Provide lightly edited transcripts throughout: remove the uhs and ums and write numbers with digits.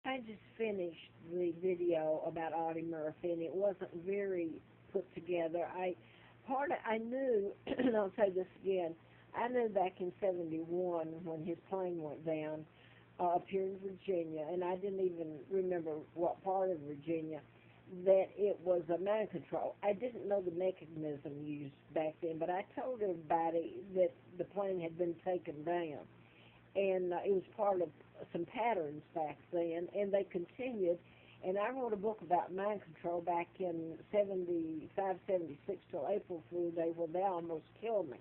I just finished the video about Audie Murphy, and it wasn't very put together. I knew, and I'll say this again, I knew back in '71 when his plane went down up here in Virginia, and I didn't even remember what part of Virginia, that it was a mind control. I didn't know the mechanism used back then, but I told everybody that the plane had been taken down, and it was part of some patterns back then, and they continued. And I wrote a book about mind control back in '75, '76 till April Fool's Day, where they almost killed me.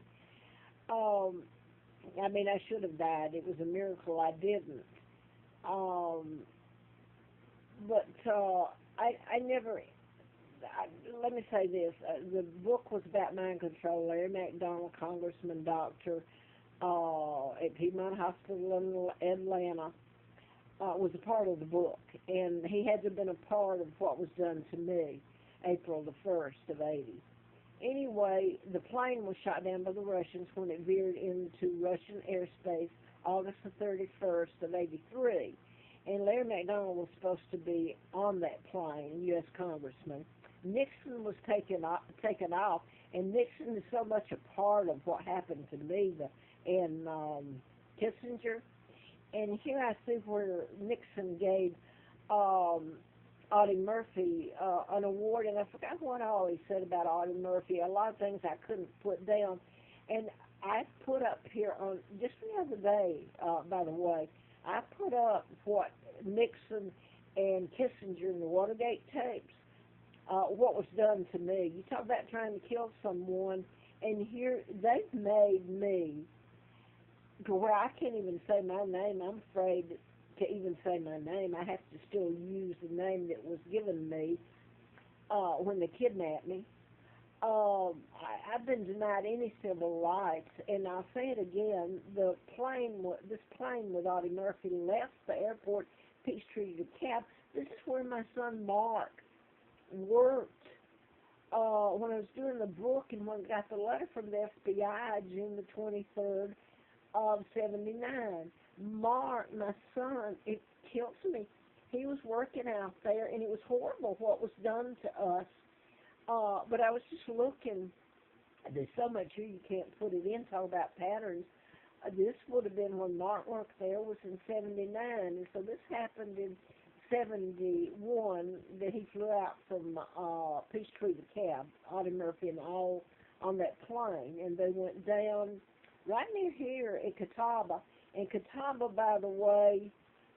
I mean, I should have died. It was a miracle I didn't. I never. Let me say this: the book was about mind control. Larry McDonald, Congressman, doctor at Piedmont Hospital in Atlanta, was a part of the book, and he had to have been a part of what was done to me, April the 1st of '80. Anyway, the plane was shot down by the Russians when it veered into Russian airspace August the 31st of '83. And Larry McDonald was supposed to be on that plane, U.S. Congressman. Nixon was taken off, and Nixon is so much a part of what happened to me and Kissinger. And here I see where Nixon gave Audie Murphy an award, and I forgot what all he said about Audie Murphy. A lot of things I couldn't put down. And I put up here on, just the other day, by the way, I put up what Nixon and Kissinger in the Watergate tapes, what was done to me. You talk about trying to kill someone, and here they've made me to where I can't even say my name. I'm afraid to even say my name. I have to still use the name that was given me when they kidnapped me. I've been denied any civil rights, and I'll say it again, this plane with Audie Murphy left the airport, Peachtree to Cab. This is where my son Mark worked when I was doing the book, and when I got the letter from the FBI, June the 23rd of '79. Mark, my son, it kills me. He was working out there, and it was horrible what was done to us. But I was just looking. There's so much here you can't put it in. Talk about patterns. This would have been when Mark worked there, was in '79, and so this happened in '71 that he flew out from Peachtree to Cab, Audie Murphy and all on that plane, and they went down right near here at Catawba. And Catawba, by the way,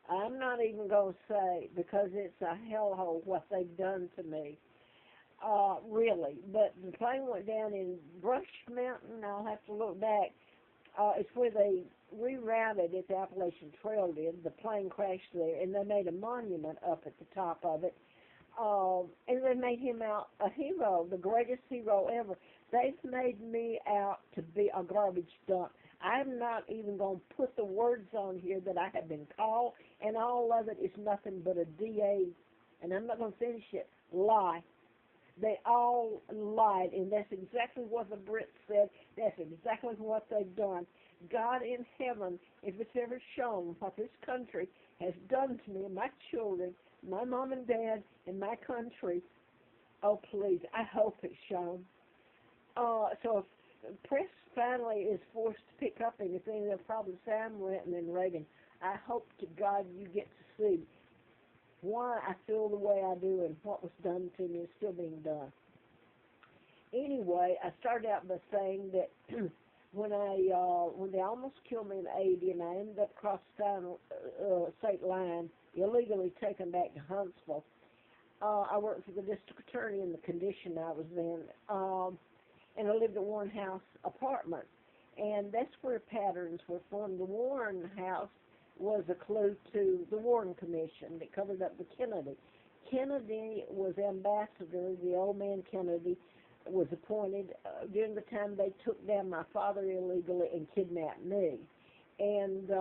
I'm not even going to say, because it's a hellhole what they've done to me. Really. But the plane went down in Brush Mountain. I'll have to look back. It's where they rerouted it, the Appalachian Trail did. The plane crashed there, and they made a monument up at the top of it. And they made him out a hero, the greatest hero ever. They've made me out to be a garbage dump. I'm not even going to put the words on here that I have been called, and all of it is nothing but a DA, and I'm not going to finish it, lie. They all lied, and that's exactly what the Brits said. That's exactly what they've done. God in heaven, if it's ever shown what this country has done to me and my children, my mom and dad, and my country, oh, please, I hope it's shown. So if press finally is forced to pick up anything, they'll probably say I'm ranting and raving. I hope to God you get to see why I feel the way I do and what was done to me is still being done. Anyway, I started out by saying that when they almost killed me in '80 and I ended up across the state line, illegally taken back to Huntsville, I worked for the district attorney in the condition I was in, and I lived at Warren House apartment, and that's where patterns were formed. The Warren House was a clue to the Warren Commission that covered up the Kennedy. Kennedy was ambassador. The old man Kennedy was appointed during the time they took down my father illegally and kidnapped me. And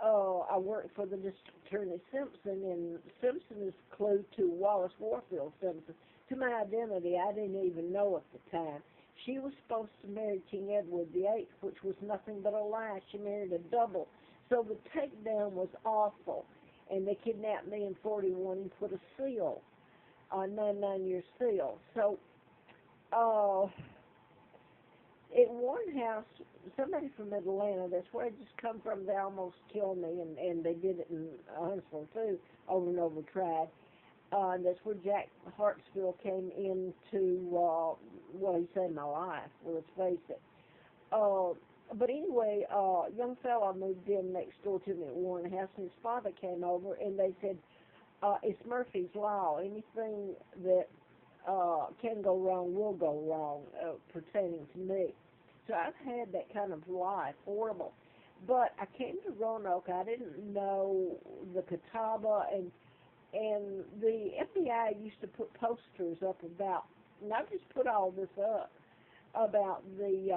I worked for the district attorney Simpson, and Simpson is a clue to Wallace Warfield Simpson. To my identity, I didn't even know at the time. She was supposed to marry King Edward VIII, which was nothing but a lie. She married a double. So the takedown was awful. and they kidnapped me in 41 and put a seal, a 99-year seal. So, at one house, somebody from Atlanta, that's where I just come from, they almost killed me, and they did it in Huntsville too, over and over tried. That's where Jack Hartsfield came into, well, he saved my life, well, let's face it. But anyway, a young fellow moved in next door to me at Warren House, and his father came over, and they said, it's Murphy's Law. Anything that can go wrong will go wrong pertaining to me. So I've had that kind of life, horrible. But I came to Roanoke. I didn't know the Catawba, and the FBI used to put posters up about, and I just put all this up, about the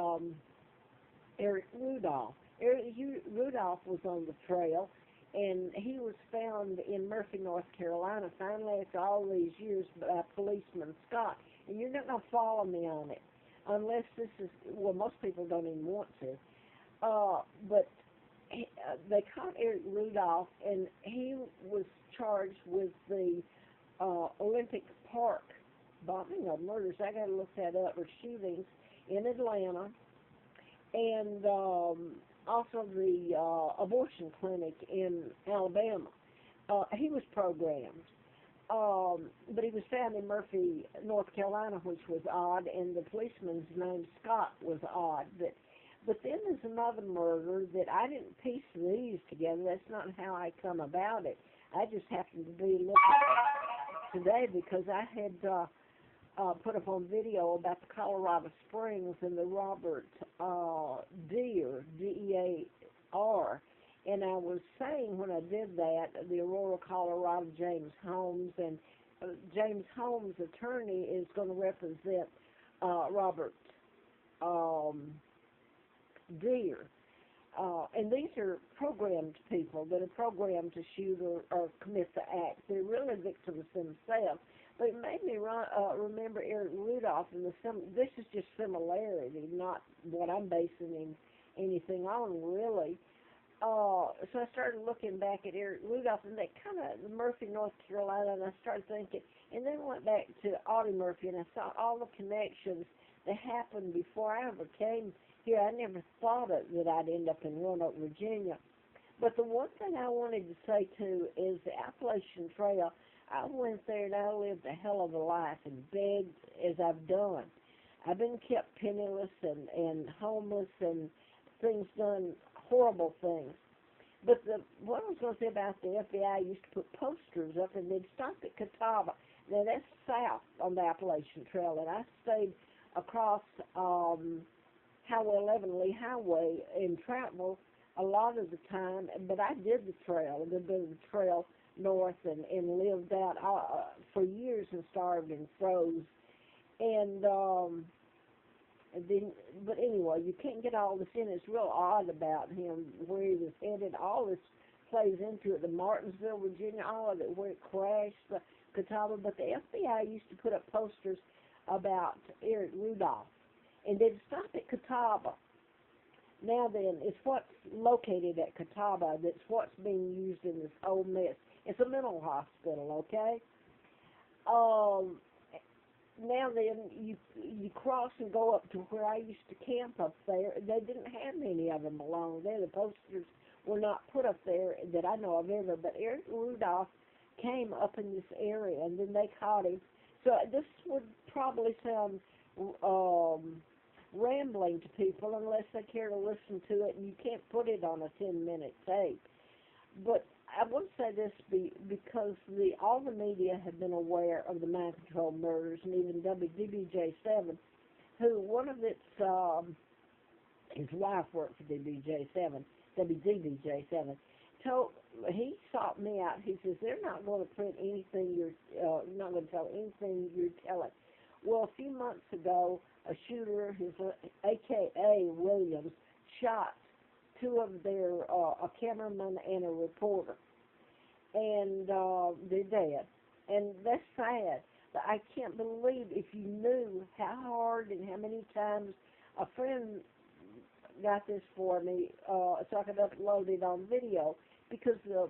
Eric Rudolph. Eric Rudolph was on the trail, and he was found in Murphy, North Carolina, finally after all these years by policeman Scott. And you're not going to follow me on it, unless this is, well, most people don't even want to. But they caught Eric Rudolph, and he was charged with the Olympic Park bombing or murders. I got to look that up, or shootings in Atlanta, and also the abortion clinic in Alabama. He was programmed. But he was found in Murphy, North Carolina, which was odd, and the policeman's name, Scott, was odd. But then there's another murder that I didn't piece these together. That's not how I come about it. I just happened to be looking today because I had put up on video about the Colorado Springs and the Robert Dear, D-E-A-R. And I was saying when I did that, the Aurora, Colorado, James Holmes, and James Holmes' attorney is going to represent Robert Dear. And these are programmed people that are programmed to shoot or commit the act. They're really victims themselves. But it made me remember Eric Rudolph, and this is just similarity, not what I'm basing anything on, really. So I started looking back at Eric Rudolph, and that kind of Murphy, North Carolina, and I started thinking, and then went back to Audie Murphy, and I saw all the connections that happened before I ever came here. I never thought that I'd end up in Roanoke, Virginia. But the one thing I wanted to say, too, is the Appalachian Trail. I went there, and I lived a hell of a life and begged as I've done. I've been kept penniless and homeless and things done, horrible things. But what I was going to say about the FBI used to put posters up, and they'd stop at Catawba. Now, that's south on the Appalachian Trail, and I stayed across Highway 11, Lee Highway, and traveled a lot of the time, but I did the trail, a good bit of the trail north, and lived out for years and starved and froze. And then, but anyway, you can't get all this in. It's real odd about him, where he was headed. All this plays into it. The Martinsville, Virginia, all of it, where it crashed, the Catawba. But the FBI used to put up posters about Eric Rudolph, and they'd stop at Catawba. Now then, it's what's located at Catawba that's what's being used in this whole mess. It's a mental hospital, okay? Now then, you cross and go up to where I used to camp up there. They didn't have many of them along there. The posters were not put up there that I know of ever. But Eric Rudolph came up in this area, and then they caught him. So this would probably sound rambling to people unless they care to listen to it, and you can't put it on a 10-minute tape. But I want to say this because all the media have been aware of the mind control murders, and even WDBJ7, who one of its, his wife worked for WDBJ7, he sought me out. He says, they're not going to print anything not going to tell anything you're telling. Well, a few months ago, a shooter, his AKA Williams, shot two of their, a cameraman and a reporter. And they're dead. And that's sad. But I can't believe, if you knew how hard and how many times a friend got this for me so I could upload it on video, because the